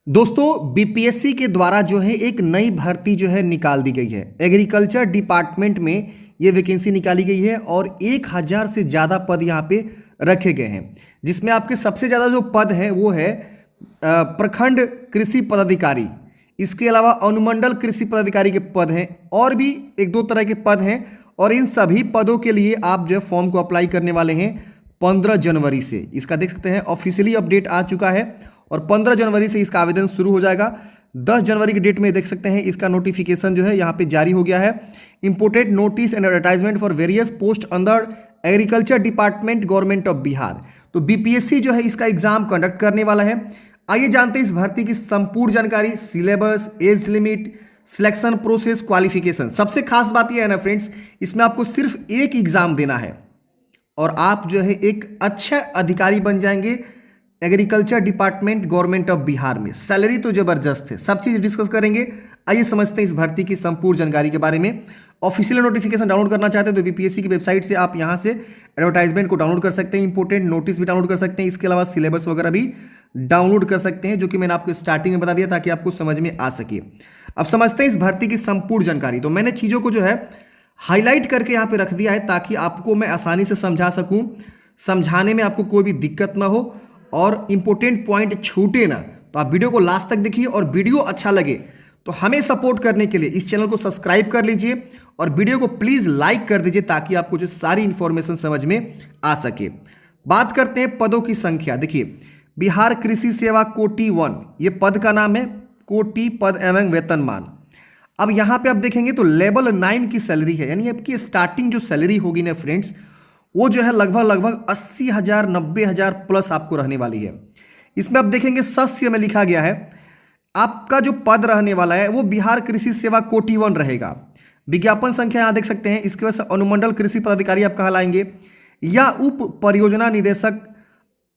दोस्तों बीपीएससी के द्वारा जो है एक नई भर्ती जो है निकाल दी गई है। एग्रीकल्चर डिपार्टमेंट में ये वैकेंसी निकाली गई है और 1000 से ज़्यादा पद यहाँ पे रखे गए हैं, जिसमें आपके सबसे ज़्यादा जो पद है वो है प्रखंड कृषि पदाधिकारी। इसके अलावा अनुमंडल कृषि पदाधिकारी के पद हैं और भी एक दो तरह के पद हैं। और इन सभी पदों के लिए आप जो है फॉर्म को अप्लाई करने वाले हैं 15 जनवरी से। इसका देख सकते हैं ऑफिशियली अपडेट आ चुका है और 15 जनवरी से इसका आवेदन शुरू हो जाएगा। 10 जनवरी की डेट में देख सकते हैं इसका नोटिफिकेशन जो है यहाँ पे जारी हो गया है। Imported notice and advertisement for various post under agriculture department government of Bihar. तो बीपीएससी जो है इसका एग्जाम कंडक्ट करने वाला है। आइए जानते हैं इस भर्ती की संपूर्ण जानकारी, syllabus, age limit, selection process, qualification. सबसे खास बात यह है ना फ्रेंड्स, इसमें आपको सिर्फ एक एग्जाम देना है और आप जो है एक अच्छा अधिकारी बन जाएंगे agriculture department government of Bihar में। सैलरी तो जबरदस्त है, सब चीज़ डिस्कस करेंगे। आइए समझते हैं इस भर्ती की संपूर्ण जानकारी के बारे में। ऑफिशियल नोटिफिकेशन डाउनलोड करना चाहते हैं तो बीपीएससी की वेबसाइट से आप यहां से एडवर्टाइजमेंट को डाउनलोड कर सकते हैं, इंपोर्टेंट नोटिस भी डाउनलोड कर सकते हैं, इसके अलावा सिलेबस वगैरह भी डाउनलोड कर सकते हैं, जो कि मैंने आपको स्टार्टिंग में बता दिया ताकि आपको समझ में आ सके। अब समझते हैं इस भर्ती की संपूर्ण जानकारी। तो मैंने चीज़ों को जो है हाईलाइट करके यहाँ पे रख दिया है ताकि आपको मैं आसानी से समझा सकूँ, समझाने में आपको कोई भी दिक्कत ना हो और इंपॉर्टेंट पॉइंट छूटे ना। तो आप वीडियो को लास्ट तक देखिए और वीडियो अच्छा लगे तो हमें सपोर्ट करने के लिए इस चैनल को सब्सक्राइब कर लीजिए और वीडियो को प्लीज़ लाइक कर दीजिए ताकि आपको जो सारी इंफॉर्मेशन समझ में आ सके। बात करते हैं पदों की संख्या। देखिए, बिहार कृषि सेवा कोटि 1 ये पद का नाम है, कोटि पद एवं वेतनमान। अब यहाँ पे आप देखेंगे तो लेवल 9 की सैलरी है, यानी आपकी स्टार्टिंग जो सैलरी होगी ना फ्रेंड्स, वो जो है लगभग 80,000 90,000 प्लस आपको रहने वाली है। इसमें आप देखेंगे सस्य में लिखा गया है आपका जो पद रहने वाला है वो बिहार कृषि सेवा कोटि 1 रहेगा। विज्ञापन संख्या यहाँ देख सकते हैं। इसके वजह से अनुमंडल कृषि पदाधिकारी आप कहलाएंगे या उप परियोजना निदेशक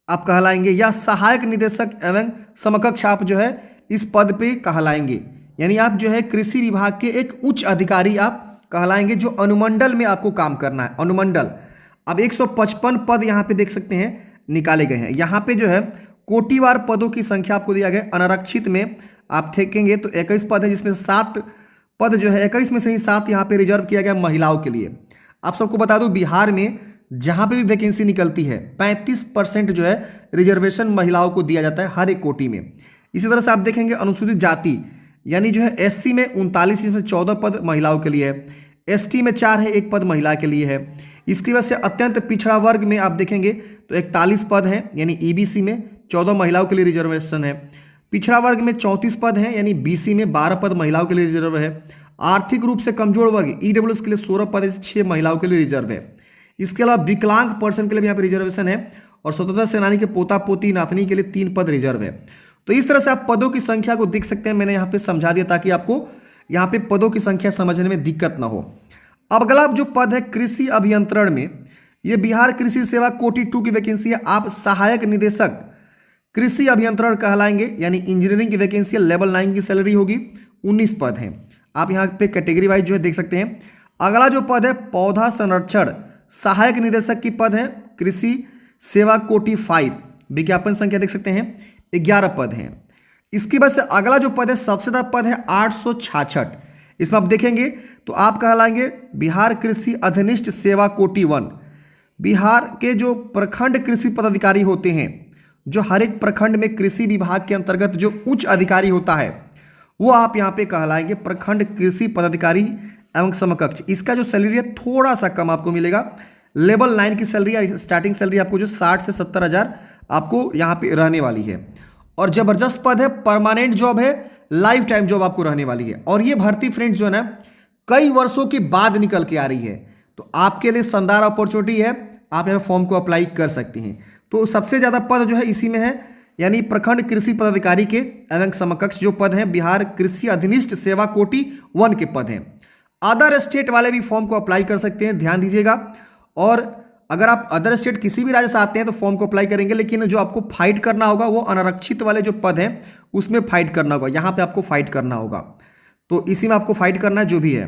आप कहलाएंगे या सहायक निदेशक एवं समकक्ष आप जो है इस पद पे कहलाएंगे। यानी आप जो है कृषि विभाग के एक उच्च अधिकारी आप कहलाएंगे जो अनुमंडल में आपको काम करना है। अनुमंडल अब 155 पद यहाँ पे देख सकते हैं निकाले गए हैं। यहाँ पे जो है कोटिवार पदों की संख्या आपको दिया गया। अनारक्षित में आप देखेंगे तो 21 पद है, जिसमें 7 पद जो है 21 में से ही 7 यहाँ पे रिजर्व किया गया महिलाओं के लिए। आप सबको बता दूं बिहार में जहाँ पे भी वैकेंसी निकलती है 35% जो है रिजर्वेशन महिलाओं को दिया जाता है हर एक कोटि में। इसी तरह से आप देखेंगे अनुसूचित जाति यानी जो है एससी में 39 में 14 पद महिलाओं के लिए है, एसटी में 4 है, 1 पद महिला के लिए है। इसकी वजह से अत्यंत पिछड़ा वर्ग में आप देखेंगे तो 41 पद हैं, यानी ईबीसी में 14 महिलाओं के लिए रिजर्वेशन है। पिछड़ा वर्ग में 34 पद हैं, यानी बीसी में 12 पद महिलाओं के लिए रिजर्व है। आर्थिक रूप से कमजोर वर्ग ईडब्ल्यूएस के लिए 16 पद 6 महिलाओं के लिए रिजर्व है। इसके अलावा विकलांग पर्सन के लिए भी यहाँ पे रिजर्वेशन है और स्वतंत्रता सेनानी के पोता पोती नातनी के लिए 3 पद रिजर्व है। तो इस तरह से आप पदों की संख्या को देख सकते हैं। मैंने यहाँ पे समझा दिया ताकि आपको यहाँ पे पदों की संख्या समझने में दिक्कत ना हो। अब अगला जो पद है कृषि अभियंत्रण में, ये बिहार कृषि सेवा कोटि 2 की वैकेंसी है। आप सहायक निदेशक कृषि अभियंत्रण कहलाएंगे, यानी इंजीनियरिंग की वैकेंसी है। लेवल 9 की सैलरी होगी, 19 पद हैं। आप यहाँ पे कैटेगरी वाइज जो है देख सकते हैं। अगला जो पद है पौधा संरक्षण सहायक निदेशक की पद है, कृषि सेवा कोटि 5। विज्ञापन संख्या देख सकते हैं 11 पद हैं। इसकी वजह से अगला जो पद है सबसे ज़्यादा पद है 866। इसमें आप देखेंगे तो आप कहलाएंगे बिहार कृषि अधनिष्ठ सेवा कोटि 1। बिहार के जो प्रखंड कृषि पदाधिकारी होते हैं, जो हर एक प्रखंड में कृषि विभाग के अंतर्गत जो उच्च अधिकारी होता है, वो आप यहाँ पे कहलाएंगे प्रखंड कृषि पदाधिकारी एवं समकक्ष। इसका जो सैलरी है थोड़ा सा कम आपको मिलेगा। लेवल 9 की सैलरी या स्टार्टिंग सैलरी आपको जो 60 से 70,000 आपको यहाँ पे रहने वाली है। और जबरदस्त पद है, परमानेंट जॉब है, लाइफ टाइम जॉब आपको रहने वाली है। और ये भर्ती फ्रेंड्स जो है ना कई वर्षों के बाद निकल के आ रही है, तो आपके लिए शानदार अपॉर्चुनिटी है। आप यहाँ फॉर्म को अप्लाई कर सकते हैं। तो सबसे ज़्यादा पद जो है इसी में है, यानी प्रखंड कृषि पदाधिकारी के एवं समकक्ष जो पद हैं बिहार कृषि अधीनस्थ सेवा कोटि 1 के पद हैं। अदर स्टेट वाले भी फॉर्म को अप्लाई कर सकते हैं, ध्यान दीजिएगा। और अगर आप अदर स्टेट किसी भी राज्य से आते हैं तो फॉर्म को अप्लाई करेंगे, लेकिन जो आपको फाइट करना होगा वो अनारक्षित वाले जो पद हैं उसमें फाइट करना होगा। यहाँ पे आपको फाइट करना होगा, तो इसी में आपको फाइट करना जो भी है।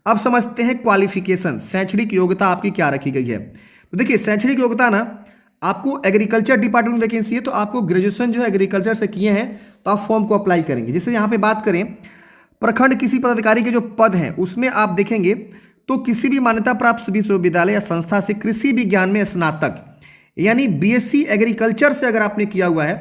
अब समझते हैं क्वालिफिकेशन, शैक्षणिक योग्यता आपकी क्या रखी गई है। तो देखिए शैक्षणिक योग्यता ना आपको एग्रीकल्चर डिपार्टमेंट वैकेंसी है तो आपको ग्रेजुएशन जो है एग्रीकल्चर से किए हैं तो आप फॉर्म को अप्लाई करेंगे। जैसे यहाँ पे बात करें प्रखंड कृषि पदाधिकारी के जो पद हैं उसमें आप देखेंगे तो किसी भी मान्यता प्राप्त विश्वविद्यालय या संस्था से कृषि विज्ञान में स्नातक यानी बीएससी एग्रीकल्चर से अगर आपने किया हुआ है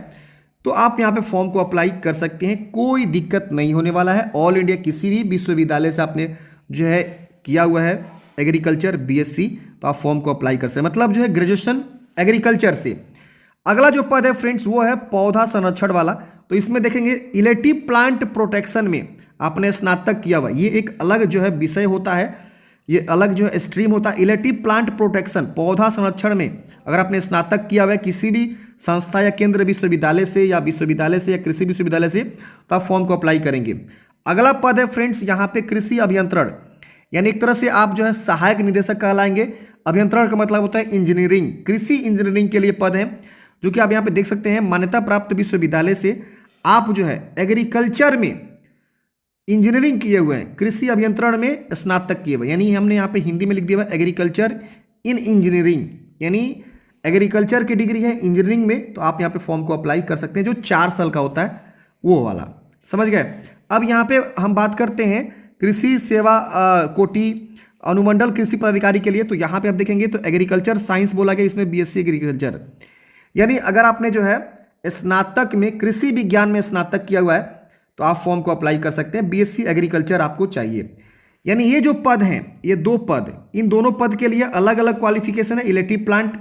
तो आप यहाँ पे फॉर्म को अप्लाई कर सकते हैं, कोई दिक्कत नहीं होने वाला है। ऑल इंडिया किसी भी विश्वविद्यालय से आपने जो है किया हुआ है एग्रीकल्चर बीएससी तो आप फॉर्म को अप्लाई कर सकते हैं, मतलब जो है ग्रेजुएशन एग्रीकल्चर से। अगला जो पद है फ्रेंड्स वो है पौधा संरक्षण वाला। तो इसमें देखेंगे इलेक्टिव प्लांट प्रोटेक्शन में आपने स्नातक किया हुआ, ये एक अलग जो है विषय होता है, ये अलग जो है स्ट्रीम होता है। इलेक्टिव प्लांट प्रोटेक्शन पौधा संरक्षण में अगर आपने स्नातक किया हुआ है किसी भी संस्था या केंद्र विश्वविद्यालय से या कृषि विश्वविद्यालय से तो आप फॉर्म को अप्लाई करेंगे। अगला पद है फ्रेंड्स यहाँ पे कृषि अभियंत्रण, यानी एक तरह से आप जो है सहायक निदेशक कहलाएंगे। अभियंत्रण का मतलब होता है इंजीनियरिंग, कृषि इंजीनियरिंग के लिए पद है जो कि आप यहाँ पे देख सकते हैं। मान्यता प्राप्त विश्वविद्यालय से आप जो है एग्रीकल्चर में इंजीनियरिंग किए हुए हैं, कृषि अभियंत्रण में स्नातक किए हुए, यानी हमने यहाँ पे हिंदी में लिख दिया हुआ एग्रीकल्चर इन इंजीनियरिंग, यानी एग्रीकल्चर की डिग्री है इंजीनियरिंग में, तो आप यहाँ पे फॉर्म को अप्लाई कर सकते हैं जो 4 साल का होता है वो वाला, समझ गए। अब यहाँ पे हम बात करते हैं कृषि सेवा कोटि अनुमंडल कृषि पदाधिकारी के लिए। तो यहाँ पे आप देखेंगे तो एग्रीकल्चर साइंस बोला गया, इसमें बीएससी एग्रीकल्चर, यानी अगर आपने जो है स्नातक में कृषि विज्ञान में स्नातक किया हुआ है तो आप फॉर्म को अप्लाई कर सकते हैं। बीएससी एग्रीकल्चर आपको चाहिए। यानी ये जो पद हैं, ये 2 पद, इन दोनों पद के लिए अलग अलग क्वालिफिकेशन है, इलेक्टिव प्लांट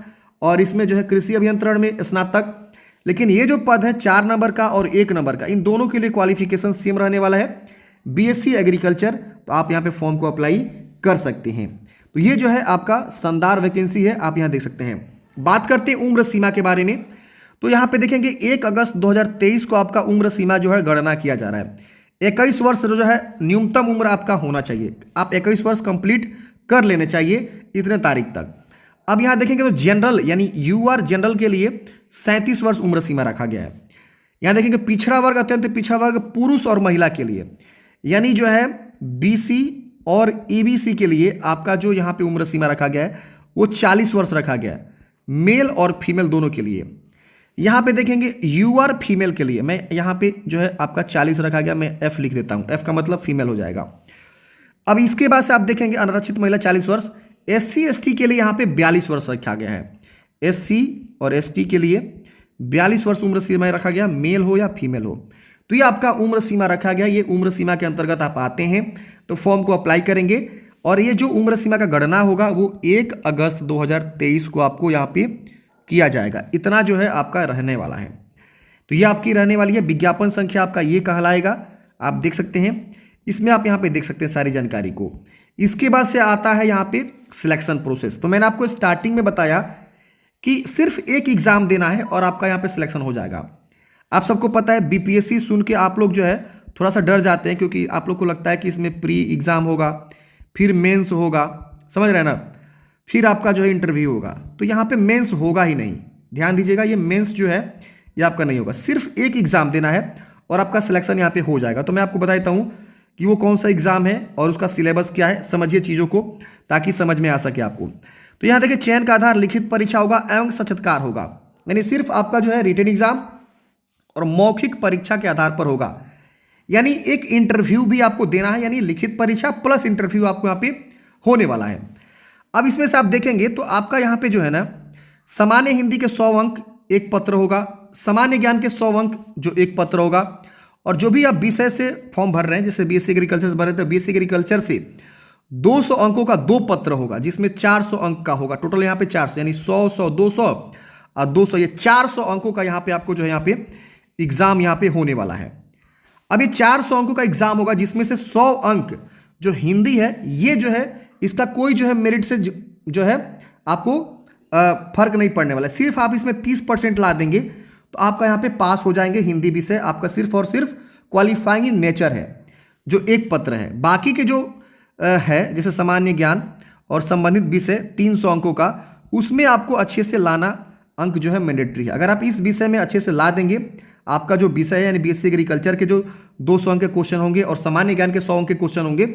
और इसमें जो है कृषि अभियंत्रण में स्नातक। लेकिन ये जो पद है 4 नंबर का और 1 नंबर का, इन दोनों के लिए क्वालिफिकेशन सेम रहने वाला है, बीएससी एग्रीकल्चर। तो आप यहाँ पे फॉर्म को अप्लाई कर सकते हैं। तो ये जो है आपका शानदार वैकेंसी है, आप यहाँ देख सकते हैं। बात करते हैं उम्र सीमा के बारे में। तो यहाँ पे देखेंगे 1 अगस्त 2023 को आपका उम्र सीमा जो है गणना किया जा रहा है। 21 वर्ष जो है न्यूनतम उम्र आपका होना चाहिए, आप 21 वर्ष कंप्लीट कर लेने चाहिए इतने तारीख तक। अब यहाँ देखेंगे तो जनरल यानी यूआर जनरल के लिए 37 वर्ष उम्र सीमा रखा गया है। यहाँ देखेंगे पिछड़ा वर्ग, अत्यंत पिछड़ा वर्ग पुरुष और महिला के लिए, यानी जो है बीसी और ईबीसी के लिए आपका जो यहाँ पे उम्र सीमा रखा गया है वो 40 वर्ष रखा गया है, मेल और फीमेल दोनों के लिए। यहाँ पे देखेंगे यूआर फीमेल के लिए, मैं यहाँ पे जो है आपका 40 रखा गया, मैं एफ लिख देता हूँ, एफ का मतलब फीमेल हो जाएगा। अब इसके बाद से आप देखेंगे अनारक्षित महिला 40 वर्ष, एससी एसटी के लिए यहाँ पे 42 वर्ष रखा गया है। एससी और एसटी के लिए 42 वर्ष उम्र सीमा रखा गया, मेल हो या फीमेल हो। तो ये आपका उम्र सीमा रखा गया, ये उम्र सीमा के अंतर्गत आप आते हैं तो फॉर्म को अप्लाई करेंगे। और ये जो उम्र सीमा का गणना होगा वो 1 अगस्त 2023 को आपको यहाँ पे किया जाएगा। इतना जो है आपका रहने वाला है। तो ये आपकी रहने वाली है। विज्ञापन संख्या आपका ये कहलाएगा, आप देख सकते हैं, इसमें आप यहाँ पे देख सकते हैं सारी जानकारी को। इसके बाद से आता है यहाँ पे सिलेक्शन प्रोसेस। तो मैंने आपको स्टार्टिंग में बताया कि सिर्फ एक एग्जाम देना है और आपका यहाँ पे सिलेक्शन हो जाएगा। आप सबको पता है बीपीएससी सुन के आप लोग जो है थोड़ा सा डर जाते हैं, क्योंकि आप लोग को लगता है कि इसमें प्री एग्जाम होगा, फिर मेंस होगा, समझ रहे हैं ना, फिर आपका जो है इंटरव्यू होगा। तो यहाँ पे मेंस होगा ही नहीं, ध्यान दीजिएगा, ये मेंस जो है ये आपका नहीं होगा, सिर्फ एक एग्जाम देना है और आपका सिलेक्शन यहाँ पे हो जाएगा। तो मैं आपको बता देता हूँ कि वो कौन सा एग्जाम है और उसका सिलेबस क्या है, समझिए चीज़ों को ताकि समझ में आ सके आपको। तो यहाँ देखिए चयन का आधार लिखित परीक्षा होगा एवं साक्षात्कार होगा, यानी सिर्फ आपका जो है रिटन एग्जाम और मौखिक परीक्षा के आधार पर होगा। यानी एक इंटरव्यू भी आपको देना है, यानी लिखित परीक्षा प्लस इंटरव्यू आपको यहाँ पे होने वाला है। अब इसमें से आप देखेंगे तो आपका यहाँ पे जो है ना सामान्य हिंदी के 100 अंक एक पत्र होगा, सामान्य ज्ञान के 100 अंक जो एक पत्र होगा, और जो भी आप विषय से फॉर्म भर रहे हैं, जैसे बीएससी एग्रीकल्चर से भर रहे थे, बीएससी एग्रीकल्चर से 200 अंकों का 2 पत्र होगा जिसमें 400 अंक का होगा। टोटल यहाँ पे 400, यानी 100 100 200 और 200, ये 400 अंकों का यहाँ पे आपको जो है यहाँ पे एग्जाम यहाँ पे होने वाला है। अब ये 400 अंकों का एग्जाम होगा जिसमें से 100 अंक जो हिंदी है, ये जो है इसका कोई जो है मेरिट से जो है आपको फर्क नहीं पड़ने वाला है। सिर्फ आप इसमें 30% ला देंगे तो आपका यहाँ पे पास हो जाएंगे हिंदी विषय, आपका सिर्फ और सिर्फ क्वालिफाइंग इन नेचर है जो एक पत्र है। बाकी के जो है जैसे सामान्य ज्ञान और संबंधित विषय 300 अंकों का, उसमें आपको अच्छे से लाना अंक जो है मैंडेटरी है। अगर आप इस विषय में अच्छे से ला देंगे, आपका जो विषय है यानी बीएससी एग्रीकल्चर के जो 200 अंक के क्वेश्चन होंगे और सामान्य ज्ञान के 100 अंक के क्वेश्चन होंगे,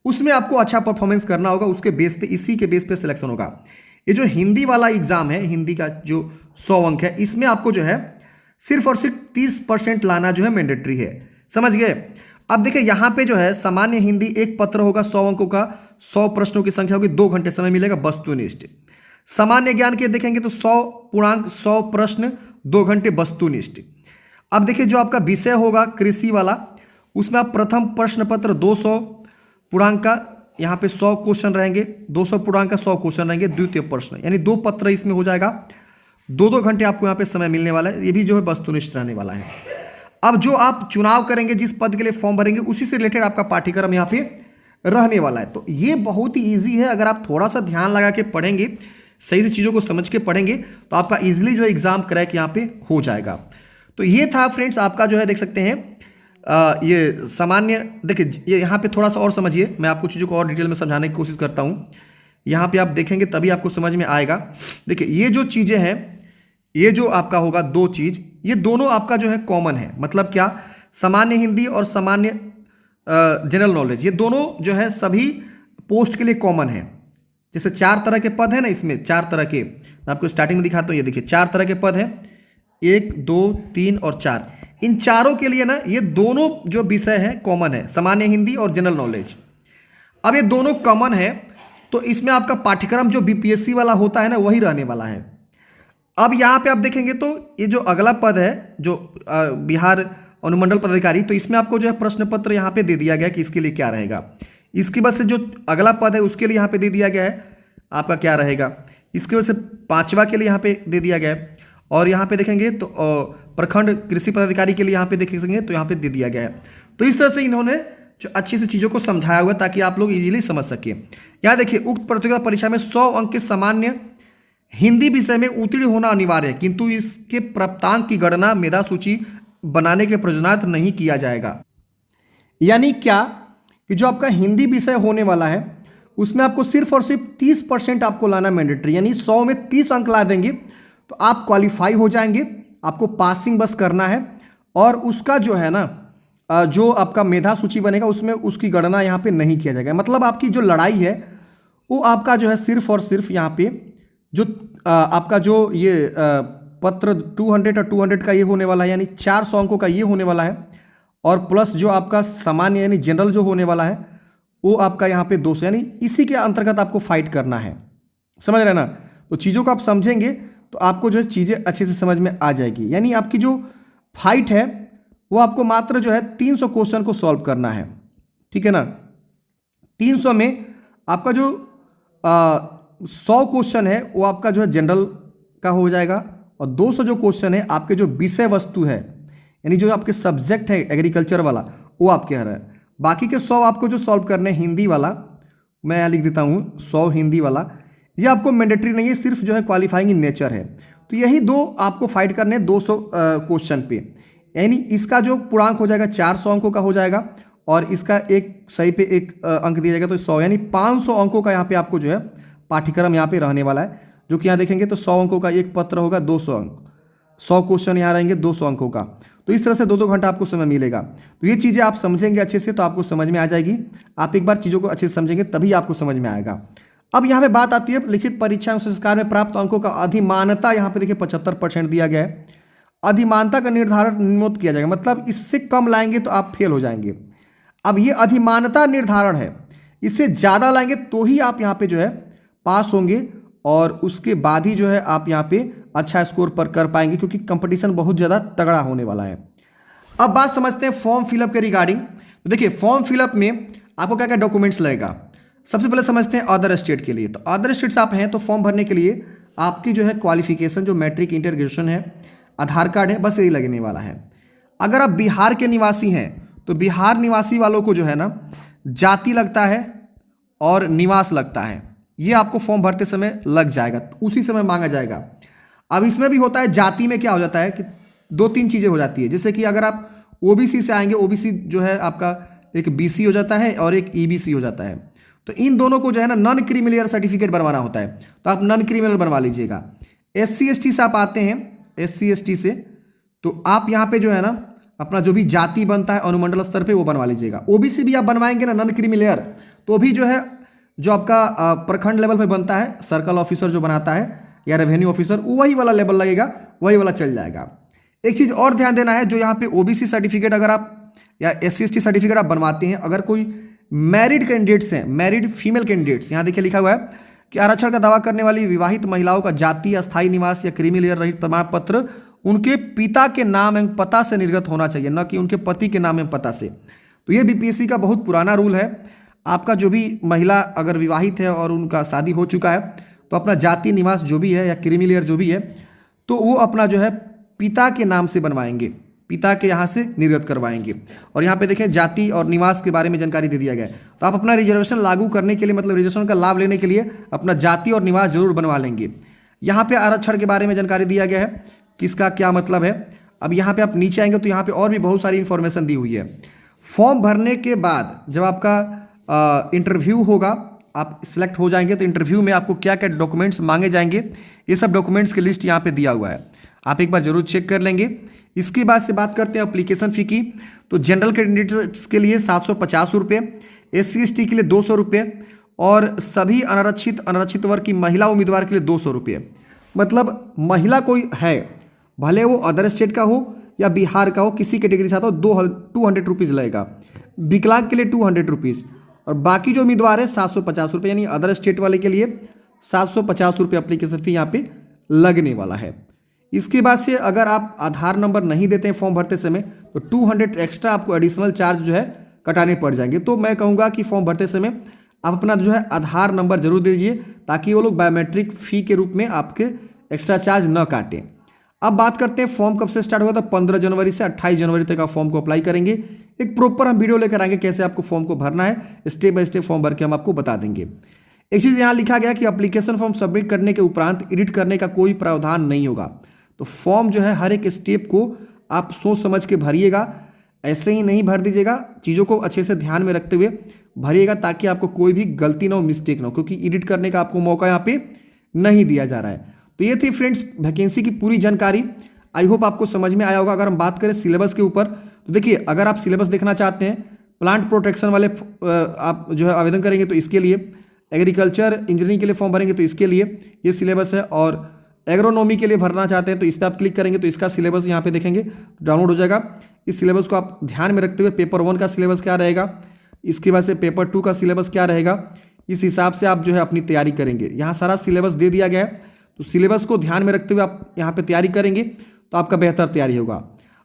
उसमें आपको अच्छा परफॉर्मेंस करना होगा, उसके बेस पे, इसी के बेस पे सिलेक्शन होगा। ये जो हिंदी वाला एग्जाम है, हिंदी का जो 100 अंक है, इसमें आपको जो है सिर्फ और सिर्फ 30% लाना जो है मैंडेटरी है। समझ गए। अब देखिए यहाँ पे जो है सामान्य हिंदी एक पत्र होगा 100 अंकों का, 100 प्रश्नों की संख्या होगी, 2 घंटे समय मिलेगा वस्तुनिष्ठ। सामान्य ज्ञान के देखेंगे तो 100 प्रश्न, 2 घंटे वस्तुनिष्ठ। अब देखिए जो आपका विषय होगा कृषि वाला, उसमें आप प्रथम प्रश्न पत्र 200 पूर्णांक का, यहाँ पे 100 क्वेश्चन रहेंगे, 200 पूर्णांक का 100 क्वेश्चन रहेंगे, द्वितीय प्रश्न यानी 2 पत्र इसमें हो जाएगा, 2-2 घंटे आपको यहाँ पे समय मिलने वाला है। ये भी जो है वस्तुनिष्ठ रहने वाला है। अब जो आप चुनाव करेंगे, जिस पद के लिए फॉर्म भरेंगे, उसी से रिलेटेड आपका पाठ्यक्रम यहाँ पे रहने वाला है। तो ये बहुत ही ईजी है। अगर आप थोड़ा सा ध्यान लगा के पढ़ेंगे, सही से चीज़ों को समझ के पढ़ेंगे, तो आपका ईजिली जो एग्जाम क्रैक यहाँ पे हो जाएगा। तो ये था फ्रेंड्स आपका जो है, देख सकते हैं ये सामान्य। देखिए ये यहाँ पे थोड़ा सा और समझिए, मैं आपको चीज़ों को और डिटेल में समझाने की कोशिश करता हूँ। यहाँ पे आप देखेंगे तभी आपको समझ में आएगा। देखिए ये जो चीज़ें हैं, ये जो आपका होगा 2 चीज़, ये दोनों आपका जो है कॉमन है। मतलब क्या, सामान्य हिंदी और सामान्य जनरल नॉलेज, ये दोनों जो है सभी पोस्ट के लिए कॉमन है। जैसे 4 तरह के पद है ना, इसमें 4 तरह के, मैं आपको स्टार्टिंग में दिखाता हूँ। ये देखिए 4 तरह के पद हैं, 1, 2, 3 और 4। इन चारों के लिए ना ये दोनों जो विषय है कॉमन है, सामान्य हिंदी और जनरल नॉलेज। अब ये दोनों कॉमन है, तो इसमें आपका पाठ्यक्रम जो बीपीएससी वाला होता है ना, वही रहने वाला है। अब यहाँ पे आप देखेंगे तो ये जो अगला पद है, जो बिहार अनुमंडल पदाधिकारी, तो इसमें आपको जो है प्रश्न पत्र यहाँ पे दे दिया गया कि इसके लिए क्या रहेगा। इसकी वजह से जो अगला पद है उसके लिए यहाँ पे दे दिया गया है आपका क्या रहेगा। इसकी वजह से 5वां के लिए यहाँ पे दे दिया गया है। और यहाँ पे देखेंगे तो प्रखंड कृषि पदाधिकारी के लिए यहाँ पे देखेंगे तो यहाँ पे दे दिया गया है। तो इस तरह से इन्होंने जो अच्छी से चीज़ों को समझाया हुआ ताकि आप लोग इजीली समझ सके। यहाँ देखिए, उक्त प्रतियोगिता परीक्षा में 100 अंक के सामान्य हिंदी विषय में उत्तीर्ण होना अनिवार्य है, किंतु इसके प्राप्तांक की गणना मेधा सूची बनाने के प्रयोजनार्थ नहीं किया जाएगा। यानी क्या कि जो आपका हिंदी विषय होने वाला है उसमें आपको सिर्फ और सिर्फ 30% आपको लाना मैंडेटरी, यानी 100 में 30 अंक ला देंगे तो आप क्वालिफाई हो जाएंगे। आपको पासिंग बस करना है, और उसका जो है ना जो आपका मेधा सूची बनेगा उसमें उसकी गणना यहाँ पे नहीं किया जाएगा। मतलब आपकी जो लड़ाई है वो आपका जो है सिर्फ और सिर्फ यहाँ पे जो आपका जो ये पत्र 200 और 200 का ये होने वाला है, यानी 400 अंकों का ये होने वाला है, और प्लस जो आपका सामान्य यानी जनरल जो होने वाला है वो आपका यहाँ पे 200, यानी इसी के अंतर्गत आपको फाइट करना है। समझ रहे ना। तो चीज़ों को आप समझेंगे तो आपको जो है चीज़ें अच्छे से समझ में आ जाएगी। यानी आपकी जो फाइट है वो आपको मात्र जो है 300 क्वेश्चन को सॉल्व करना है, ठीक है ना। 300 में आपका जो 100 क्वेश्चन है वो आपका जो है जनरल का हो जाएगा, और 200 जो क्वेश्चन है आपके जो विषय वस्तु है, यानी जो आपके सब्जेक्ट है एग्रीकल्चर वाला, वो आपके है। बाकी के 100 आपको जो सॉल्व करने हैं हिंदी वाला, मैं यहाँ लिख देता हूँ 100 हिंदी वाला, ये आपको मैंडेटरी नहीं है, सिर्फ जो है क्वालिफाइंग इन नेचर है। तो यही 2 आपको फाइट करने 200 क्वेश्चन पे, यानी इसका जो पूर्णांक हो जाएगा 400 अंकों का हो जाएगा, और इसका एक सही पे 1 अंक दिया जाएगा, तो 100 यानी 500 अंकों का यहाँ पे आपको जो है पाठ्यक्रम यहाँ पे रहने वाला है। जो कि यहाँ देखेंगे तो 100 अंकों का एक पत्र होगा, 200 अंक, 100 क्वेश्चन यहाँ रहेंगे 200 अंकों का। तो इस तरह से 2-2 घंटा आपको समय मिलेगा। तो ये चीज़ें आप समझेंगे अच्छे से तो आपको समझ में आ जाएगी। आप एक बार चीज़ों को अच्छे से समझेंगे तभी आपको समझ में आएगा। अब यहाँ पे बात आती है लिखित परीक्षा एवं संस्कार में प्राप्त अंकों का अधिमानता। यहाँ पे देखिए 75% दिया गया है। अधिमानता का निर्धारण निम्नोक्त किया जाएगा, मतलब इससे कम लाएंगे तो आप फेल हो जाएंगे। अब ये अधिमानता निर्धारण है, इससे ज़्यादा लाएंगे तो ही आप यहाँ पे जो है पास होंगे, और उसके बाद ही जो है आप यहाँ पे अच्छा स्कोर पर कर पाएंगे, क्योंकि कंपटीशन बहुत ज़्यादा तगड़ा होने वाला है। अब बात समझते हैं फॉर्म फिलअप के रिगार्डिंग। तो देखिए फॉर्म फिलअप में आपको क्या क्या डॉक्यूमेंट्स लगेगा। सबसे पहले समझते हैं अदर स्टेट के लिए। तो अदर स्टेट्स आप हैं तो फॉर्म भरने के लिए आपकी जो है क्वालिफिकेशन, जो मैट्रिक इंटर ग्रेजुएशन है, आधार कार्ड है, बस यही लगने वाला है। अगर आप बिहार के निवासी हैं तो बिहार निवासी वालों को जो है ना जाति लगता है और निवास लगता है, ये आपको फॉर्म भरते समय लग जाएगा, उसी समय मांगा जाएगा। अब इसमें भी होता है, जाति में क्या हो जाता है कि 2-3 चीज़ें हो जाती है। जैसे कि अगर आप ओबीसी से आएंगे, ओबीसी जो है आपका एक बीसी हो जाता है और एक ईबीसी हो जाता है। तो इन दोनों को जो है ना नॉन क्रीमिलियर सर्टिफिकेट बनवाना होता है, तो आप नॉन क्रीमिलियर बनवा लीजिएगा। एससी एसटी से आप आते हैं, एससी एसटी से तो आप यहाँ पे जो है ना अपना जो भी जाति बनता है अनुमंडल स्तर पे वो बनवा लीजिएगा। ओबीसी भी आप बनवाएंगे ना नॉन क्रीमिलियर, तो भी जो है जो आपका प्रखंड लेवल पे बनता है, सर्कल ऑफिसर जो बनाता है या रेवेन्यू ऑफिसर, वही वाला लेवल लगेगा, वही वाला चल जाएगा। एक चीज़ और ध्यान देना है, जो यहाँ पे ओबीसी सर्टिफिकेट अगर आप या SC/ST सर्टिफिकेट आप बनवाते हैं, अगर कोई मैरिड कैंडिडेट्स हैं, मैरिड फीमेल कैंडिडेट्स, यहाँ देखिए लिखा हुआ है कि आरक्षण का दावा करने वाली विवाहित महिलाओं का जाति, अस्थायी निवास या क्रीमी लेयर रहित प्रमाण पत्र उनके पिता के नाम एवं पता से निर्गत होना चाहिए, न कि उनके पति के नाम एवं पता से। तो ये बीपीएससी का बहुत पुराना रूल है। आपका जो भी महिला अगर विवाहित है और उनका शादी हो चुका है, तो अपना जाति निवास जो भी है या क्रीमी लेयर जो भी है, तो वो अपना जो है पिता के नाम से बनवाएंगे, पिता के यहाँ से निर्गत करवाएंगे। और यहाँ पे देखें जाति और निवास के बारे में जानकारी दे दिया गया है। तो आप अपना रिजर्वेशन लागू करने के लिए, मतलब रिजर्वेशन का लाभ लेने के लिए अपना जाति और निवास जरूर बनवा लेंगे। यहाँ पे आरक्षण के बारे में जानकारी दिया गया है, किसका क्या मतलब है। अब यहाँ पे आप नीचे आएंगे तो यहाँ पे और भी बहुत सारी इन्फॉर्मेशन दी हुई है। फॉर्म भरने के बाद जब आपका इंटरव्यू होगा, आप सिलेक्ट हो जाएंगे, तो इंटरव्यू में आपको क्या क्या डॉक्यूमेंट्स मांगे जाएंगे, ये सब डॉक्यूमेंट्स की लिस्ट यहाँ पे दिया हुआ है, आप एक बार जरूर चेक कर लेंगे। इसके बाद से बात करते हैं एप्लीकेशन फ़ी की। तो जनरल कैंडिडेट्स के लिए 750 रुपये, SC/ST के लिए 200 रुपये और सभी अनारक्षित वर्ग की महिला उम्मीदवार के लिए 200 रुपये। मतलब महिला कोई है, भले वो अदर स्टेट का हो या बिहार का हो, किसी कैटेगरी से आता हो, 200 रुपीज़ लगेगा। विकलांग के लिए 200 रुपीज़ और बाकी जो उम्मीदवार है 750 रुपये, यानी अदर स्टेट वाले के लिए 750 रुपये एप्लीकेशन फ़ी यहाँ पे लगने वाला है। इसके बाद से अगर आप आधार नंबर नहीं देते हैं फॉर्म भरते समय, तो 200 एक्स्ट्रा आपको एडिशनल चार्ज जो है कटाने पड़ जाएंगे। तो मैं कहूँगा कि फॉर्म भरते समय आप अपना जो है आधार नंबर जरूर दीजिए, ताकि वो लोग बायोमेट्रिक फ़ी के रूप में आपके एक्स्ट्रा चार्ज न काटें। अब बात करते हैं फॉर्म कब से स्टार्ट होगा। तो 15 जनवरी से 28 जनवरी तक आप फॉर्म को अप्लाई करेंगे। एक प्रॉपर हम वीडियो लेकर आएंगे कैसे आपको फॉर्म को भरना है, स्टेप बाय स्टेप फॉर्म भर के हम आपको बता देंगे। एक चीज़ यहाँ लिखा गया कि एप्लीकेशन फॉर्म सबमिट करने के उपरांत एडिट करने का कोई प्रावधान नहीं होगा। तो फॉर्म जो है हर एक स्टेप को आप सोच समझ के भरिएगा, ऐसे ही नहीं भर दीजिएगा, चीज़ों को अच्छे से ध्यान में रखते हुए भरिएगा, ताकि आपको कोई भी गलती ना हो, मिस्टेक ना हो, क्योंकि एडिट करने का आपको मौका यहाँ पे नहीं दिया जा रहा है। तो ये थी फ्रेंड्स वैकेंसी की पूरी जानकारी। आई होप आपको समझ में आया होगा। अगर हम बात करें सिलेबस के ऊपर, तो देखिए अगर आप सिलेबस देखना चाहते हैं, प्लांट प्रोटेक्शन वाले आप जो है आवेदन करेंगे तो इसके लिए, एग्रीकल्चर इंजीनियरिंग के लिए फॉर्म भरेंगे तो इसके लिए ये सिलेबस है, और एग्रोनॉमी के लिए भरना चाहते हैं तो इस पर आप क्लिक करेंगे तो इसका सिलेबस यहाँ पे देखेंगे डाउनलोड हो जाएगा। इस सिलेबस को आप ध्यान में रखते हुए पेपर 1 का सिलेबस क्या रहेगा, इसके बाद से पेपर 2 का सिलेबस क्या रहेगा, इस हिसाब से आप जो है अपनी तैयारी करेंगे। यहाँ सारा सिलेबस दे दिया गया है, तो सिलेबस को ध्यान में रखते हुए आप यहाँ पे तैयारी करेंगे तो आपका बेहतर तैयारी होगा।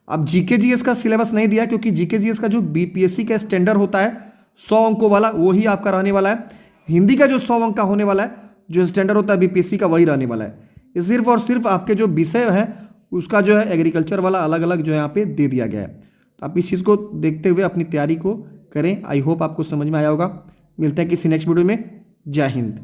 अब जीके जीएस का सिलेबस नहीं दिया, क्योंकि जीके जीएस का जो बीपीएससी का स्टैंडर्ड होता है 100 अंकों वाला, वही आपका रहने वाला है। हिंदी का जो 100 अंक का होने वाला है, जो स्टैंडर्ड होता है बीपीएससी का, वही रहने वाला है। ये सिर्फ और सिर्फ आपके जो विषय है उसका जो है एग्रीकल्चर वाला अलग अलग जो है यहाँ पे दे दिया गया है। तो आप इस चीज़ को देखते हुए अपनी तैयारी को करें। आई होप आपको समझ में आया होगा। मिलते हैं किसी नेक्स्ट वीडियो में। जय हिंद।